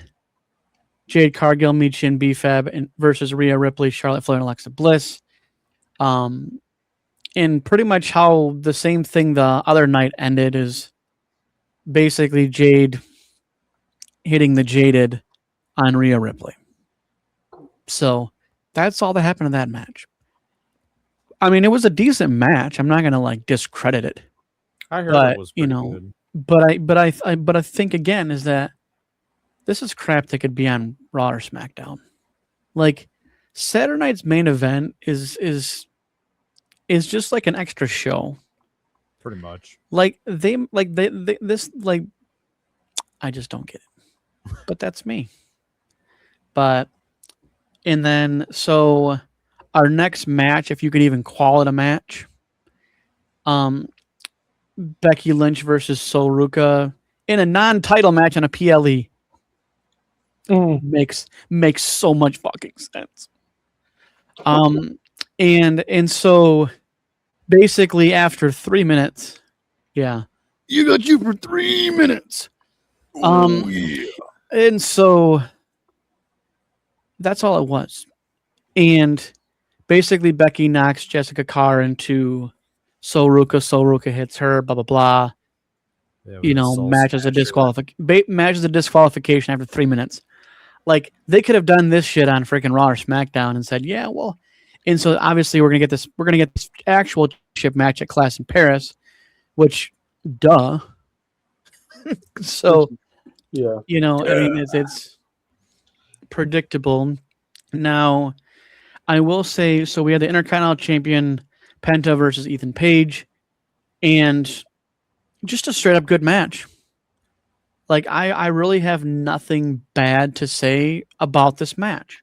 Jade Cargill, Michin B-Fab and versus Rhea Ripley, Charlotte Flair, and Alexa Bliss. And pretty much how the same thing the other night ended is basically Jade hitting the Jaded on Rhea Ripley. So that's all that happened in that match. I mean, it was a decent match. I'm not gonna like discredit it, I heard But, it was you pretty know, good. but I think again is that this is crap that could be on Raw or SmackDown. Like Saturday night's main event is just like an extra show. Pretty much. Like they this like I just don't get it. But that's me. But and then so our next match, if you could even call it a match, Becky Lynch versus Sol Ruka in a non-title match on a PLE makes so much fucking sense. And so basically after 3 minutes, yeah, you got you for 3 minutes. And so that's all it was. And basically Becky knocks Jessica Carr into Sol Ruka. Sol Ruka hits her, blah, blah, blah. Yeah, You with know, Soul matches a Smasher. matches a disqualification after 3 minutes. Like they could have done this shit on freaking Raw or SmackDown and said, yeah, well, and so obviously we're gonna get this actual chip match at Clash in Paris, which duh. So Yeah. you know, I mean it's predictable. Now I will say so we had the Intercontinental Champion Penta versus Ethan Page, and just a straight up good match. Like I really have nothing bad to say about this match.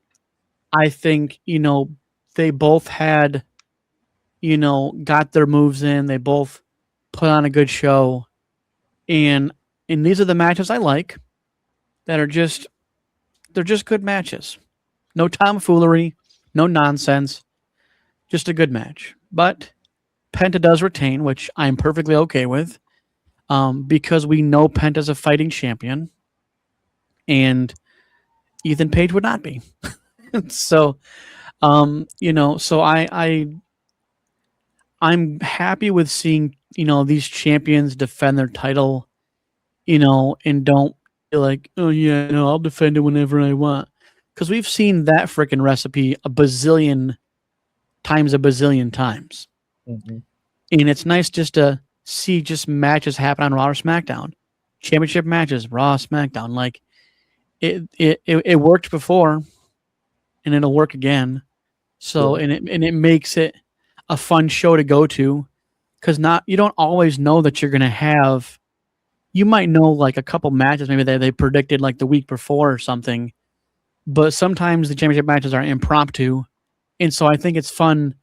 I think, you know, they both had, you know, got their moves in. They both put on a good show. And these are the matches I like that are just they're just good matches. No tomfoolery, no nonsense. Just a good match. But Penta does retain, which I'm perfectly okay with. Because we know Penta's a fighting champion, and Ethan Page would not be. So, you know, so I'm happy with seeing, you know, these champions defend their title, you know, and don't feel like, oh yeah, no, I'll defend it whenever I want, because we've seen that freaking recipe a bazillion times, Mhm. and it's nice just to see just matches happen on Raw or SmackDown, championship matches, Raw, SmackDown. Like it worked before, and it'll work again. So Yeah. and it makes it a fun show to go to, because not you don't always know that you're gonna have. You might know like a couple matches maybe they predicted like the week before or something, but sometimes the championship matches are impromptu, and so I think it's fun,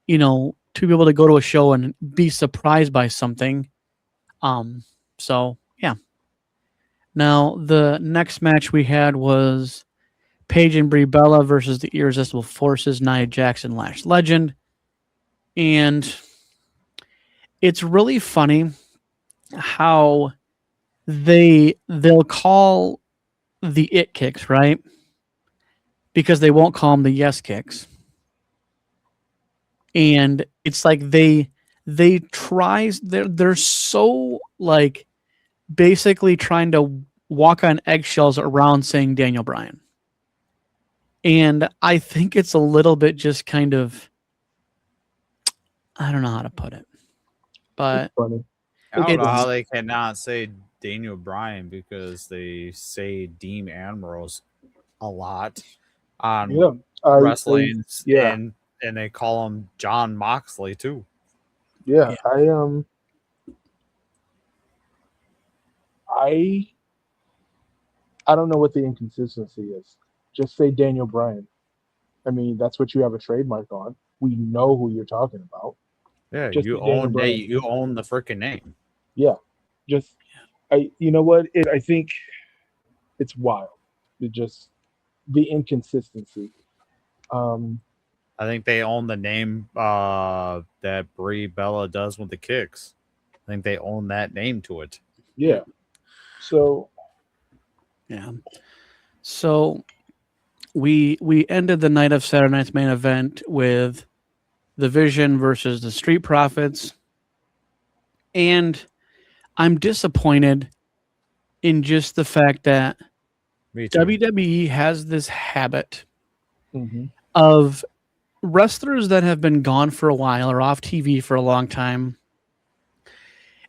you know, to be able to go to a show and be surprised by something. So yeah. Now the next match we had was Paige and Brie Bella versus the Irresistible Forces, Nia Jackson, Lash Legend, and it's really funny how they'll call the it kicks, right? Because they won't call them the yes kicks. And it's like they're so like basically trying to walk on eggshells around saying Daniel Bryan. And I think it's a little bit just kind of, I don't know how to put it, but It's funny. I don't know It's- how they cannot say Daniel Bryan because they say Dean Ambrose a lot on Yeah. wrestling, yeah. and they call him John Moxley too. Yeah. I I don't know what the inconsistency is. Just say Daniel Bryan. I mean, that's what you have a trademark on. We know who you're talking about. Yeah, Just you say Daniel own Bryan. you own the freaking name. Yeah. Just you know what? I think it's wild. It just the inconsistency. Um, I think they own the name that Brie Bella does with the kicks. I think they own that name to it. yeah. So Yeah. So we ended the night of Saturday night's main event with the Vision versus the Street Profits, and I'm disappointed in just the fact that Me too. WWE has this habit mhm. of wrestlers that have been gone for a while or off TV for a long time,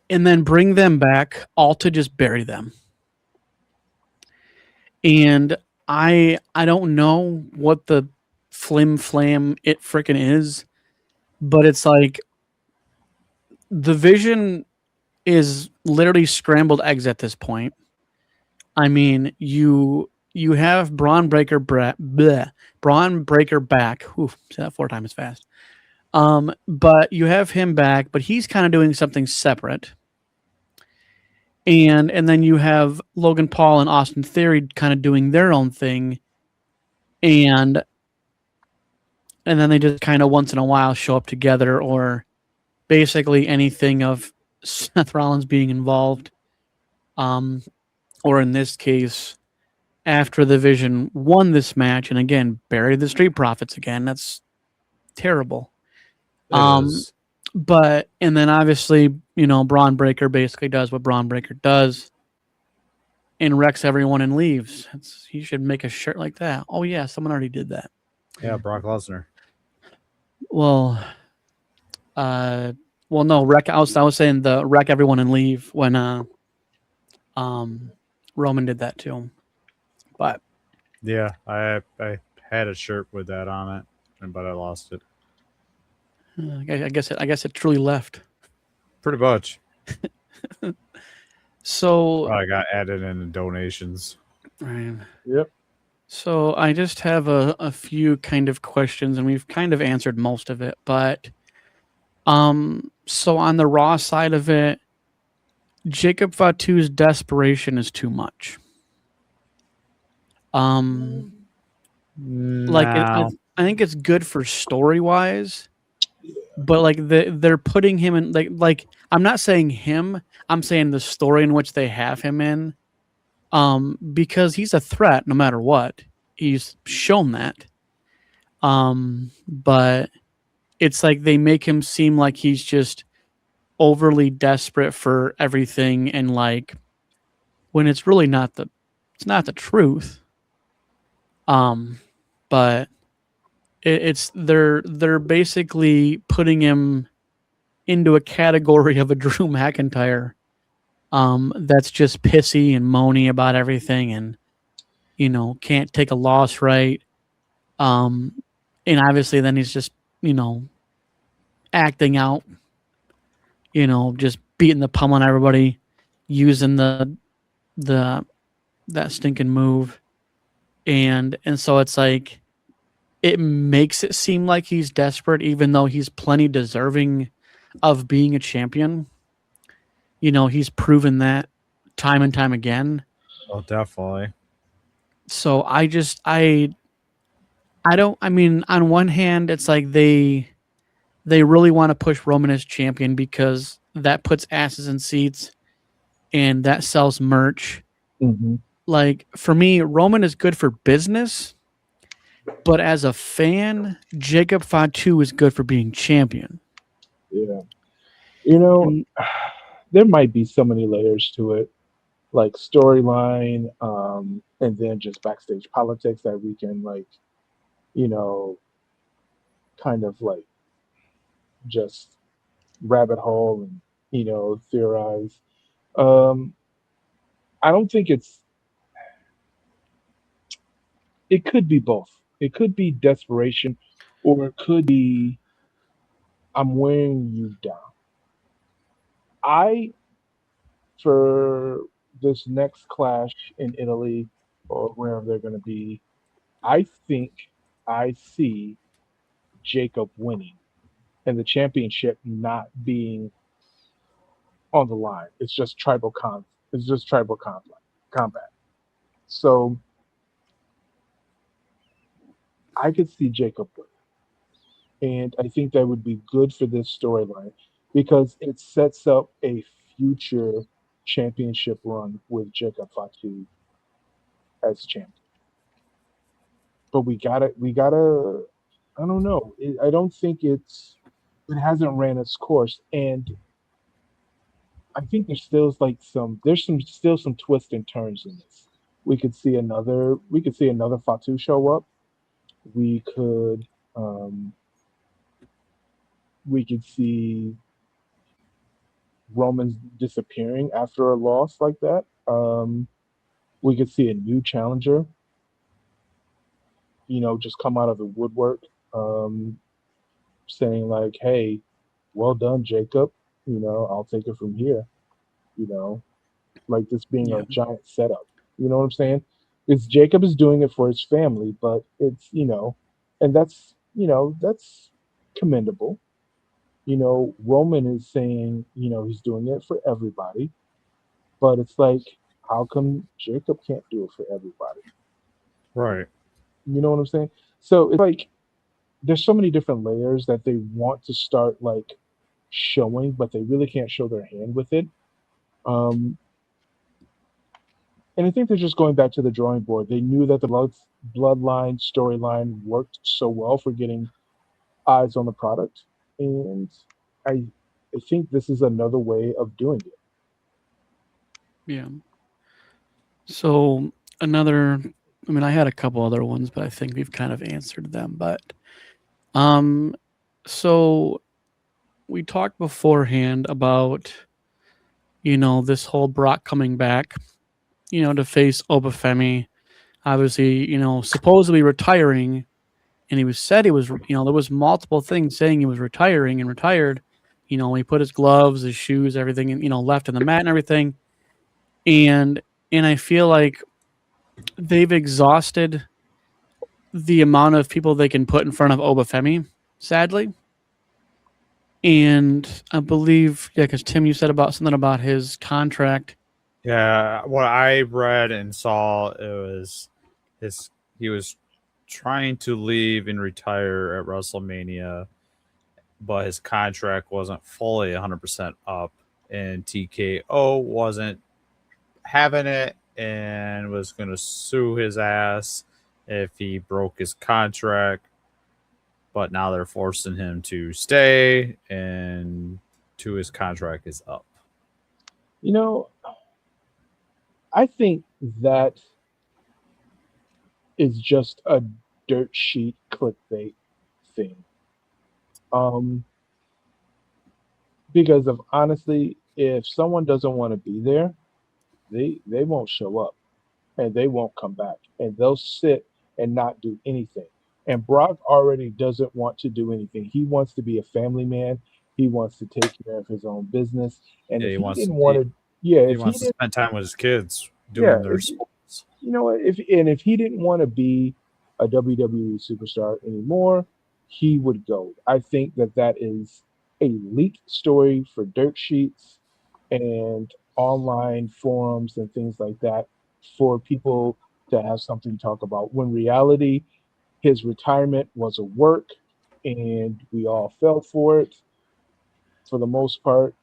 and then bring them back all to just bury them. And I don't know what the flim flam it frickin' is, but it's like the Vision is literally scrambled eggs at this point. I mean, you have Braun Breaker back. Ooh, say that 4 times as fast. But you have him back, but he's kind of doing something separate. And then you have Logan Paul and Austin Theory kind of doing their own thing, and then they just kind of once in a while show up together, or basically anything of Seth Rollins being involved. Or in this case, after the Vision won this match, and again buried the Street Profits again. That's terrible. It Um, is. But and then obviously, Braun Breaker basically does what Braun Breaker does and wrecks everyone and leaves. He should make a shirt like that. Oh yeah, someone already did that. Yeah, Brock Lesnar. Well, no, wreck. I was saying the wreck everyone and leave when Roman did that too. But Yeah, I had a shirt with that on it, but I lost it. I guess it truly left. Pretty much. So I got added in the donations. right. Yep. So I just have a few kind of questions, and we've kind of answered most of it. But so on the Raw side of it, Jacob Fatu's desperation is too much. I think it's good for story wise, but like they're putting him in like I'm not saying him, I'm saying the story in which they have him in, because he's a threat no matter what. He's shown that, but it's like they make him seem like he's just overly desperate for everything, and like when it's really not the truth. But they're basically putting him into a category of a Drew McIntyre, that's just pissy and moany about everything, and can't take a loss right. And obviously then he's just acting out, just beating the pummel on everybody, using the that stinking move, and so it's like it makes it seem like he's desperate, even though he's plenty deserving of being a champion. He's proven that time and time again. Oh, definitely. So I don't. I mean, on one hand, it's like they really want to push Roman as champion because that puts asses in seats, and that sells merch. Mm-hmm. Like for me, Roman is good for business, but as a fan, Jacob Fatu is good for being champion. Yeah. There might be so many layers to it, like storyline, and then just backstage politics that we can you know, kind of just rabbit hole and theorize. Um, I don't think it could be both. It could be desperation, or it could be I'm wearing you down. I, for this next clash in Italy or wherever they're going to be, I think I see Jacob winning and the championship not being on the line. It's just It's just tribal conflict combat. So I could see Jacob win, and I think that would be good for this storyline because it sets up a future championship run with Jacob Fatu as champion. But we gotta. I don't know. I don't think it hasn't ran its course, and I think there's still some twists and turns in this. We could see another Fatu show up. We could um, we could see Roman's disappearing after a loss like that. We could see a new challenger, just come out of the woodwork, um, saying like, "Hey, well done, Jacob. I'll take it from here." You know, like this being Yeah. a giant setup. You know what I'm saying? It's Jacob is doing it for his family, but and that's commendable. Roman is saying, he's doing it for everybody, but it's like, how come Jacob can't do it for everybody? Right. You know what I'm saying? So it's like there's so many different layers that they want to start like showing, but they really can't show their hand with it. Um, and I think they're just going back to the drawing board. They knew that the bloodline storyline worked so well for getting eyes on the product, and I I think this is another way of doing it. Yeah. So another, I mean, I had a couple other ones, but I think we've kind of answered them. But um, so we talked beforehand about this whole Brock coming back, to face Obafemi. Obviously, supposedly retiring, and he was said he was, there was multiple things saying he was retiring and retired. He put his gloves, his shoes, everything, left on the mat and everything. And I feel like they've exhausted the amount of people they can put in front of Obafemi, sadly. And I believe, yeah, because Tim, you said about something about his contract. Yeah, what I read and saw, it was he was trying to leave and retire at WrestleMania, but his contract wasn't fully 100% up, and TKO wasn't having it and was going to sue his ass if he broke his contract. But now they're forcing him to stay, and his contract is up. You know, I think that is just a dirt sheet clickbait thing. Um, because of honestly, if someone doesn't want to be there, they won't show up and they won't come back and they'll sit and not do anything. And Brock already doesn't want to do anything. He wants to be a family man. He wants to take care of his own business. And Yeah, if he he wants didn't to, want he, to, yeah, he if he wants to didn't, spend time with his kids yeah, doing their sports. if he didn't want to be a WWE superstar anymore, he would go. I think that is a leaked story for dirt sheets and online forums and things like that for people to have something to talk about. When reality, his retirement was a work, and we all fell for it for the most part.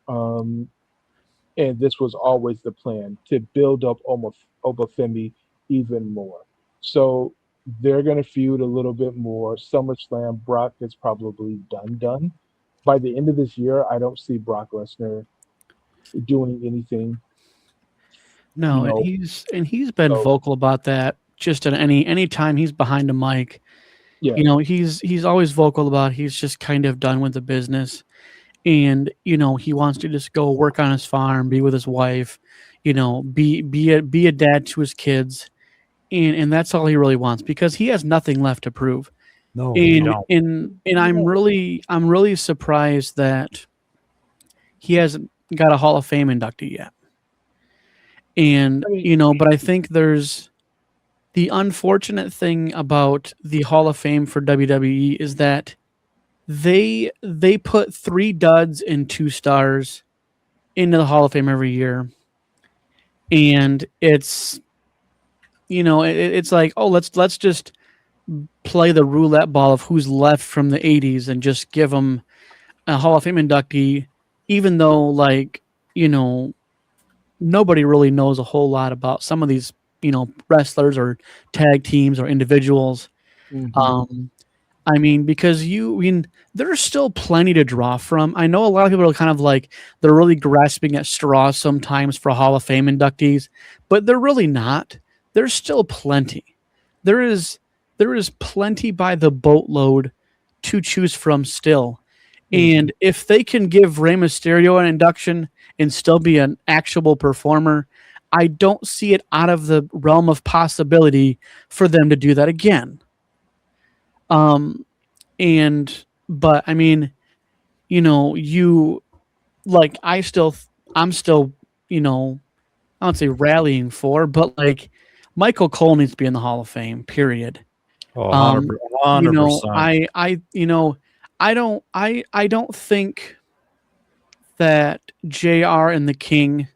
And this was always the plan to build up Obafemi even more. So they're going to feud a little bit more. SummerSlam, Brock is probably done. By the end of this year, I don't see Brock Lesnar doing anything. You No, and know, he's been so vocal about that. Just at any time he's behind a mic, yeah, he's always vocal about he's just kind of done with the business, and he wants to just go work on his farm, be with his wife, be a dad to his kids, and that's all he really wants because he has nothing left to prove. No, we And don't. and I'm really surprised that he hasn't got a Hall of Fame inductee yet. And, I mean, but I think there's the unfortunate thing about the Hall of Fame for WWE is that they put 3 duds and 2 stars into the Hall of Fame every year. And it's, it's like, oh, let's just play the roulette ball of who's left from the 80s and just give them a Hall of Fame inductee, even though, like, nobody really knows a whole lot about some of these, wrestlers or tag teams or individuals. mhm. I mean, because there's still plenty to draw from. I know a lot of people are kind of like, they're really grasping at straws sometimes for Hall of Fame inductees, but they're really not. There's still plenty. There is plenty by the boatload to choose from still. And if they can give Rey Mysterio an induction and still be an actual performer, I don't see it out of the realm of possibility for them to do that again. But I mean, I'm still, I don't say rallying for, but like Michael Cole needs to be in the Hall of Fame, period. Oh, Um, 100%. I don't think that JR and the King,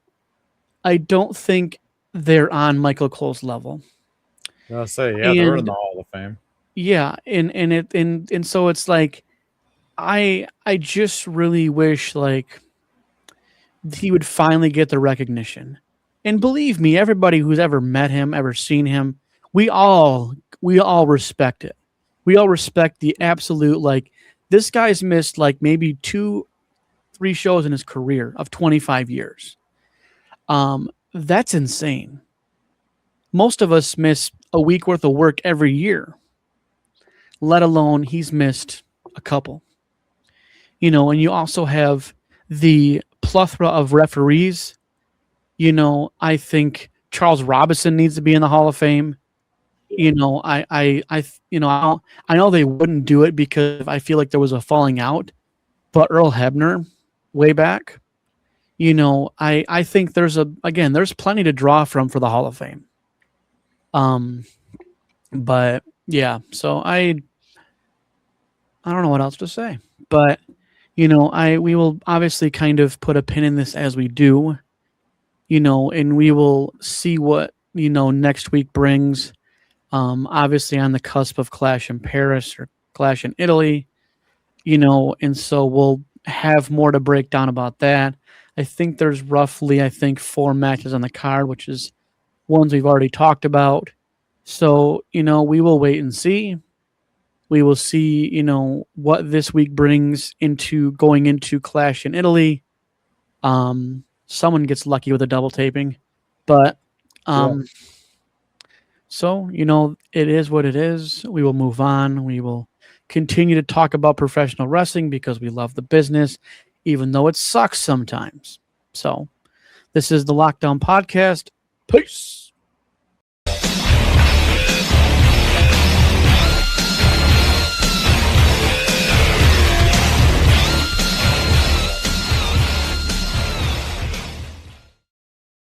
I don't think they're on Michael Cole's level. I'll say, yeah, they're in And the Hall of Fame. yeah, and so it's like I just really wish like he would finally get the recognition. And believe me, everybody who's ever met him, ever seen him, we all respect it. We all respect the absolute, like, this guy's missed like maybe 2-3 shows in his career of 25 years. That's insane. Most of us miss a week worth of work every year, let alone he's missed a couple. And you also have the plethora of referees. I think Charles Robinson needs to be in the Hall of Fame. I know they wouldn't do it because I feel like there was a falling out, but Earl Hebner way back, I think there's plenty to draw from for the Hall of Fame. But yeah, so I don't know what else to say, but we will obviously kind of put a pin in this as we do, and we will see what, next week brings. Obviously on the cusp of Clash in Paris or Clash in Italy, and so we'll have more to break down about that. I think there's roughly, 4 matches on the card, which is ones we've already talked about. So, we will wait and see. We will see, what this week brings into going into Clash in Italy. Someone gets lucky with a double taping, but so, it is what it is. We will move on. We will continue to talk about professional wrestling because we love the business, even though it sucks sometimes. So, this is the Lockdown Podcast. Peace.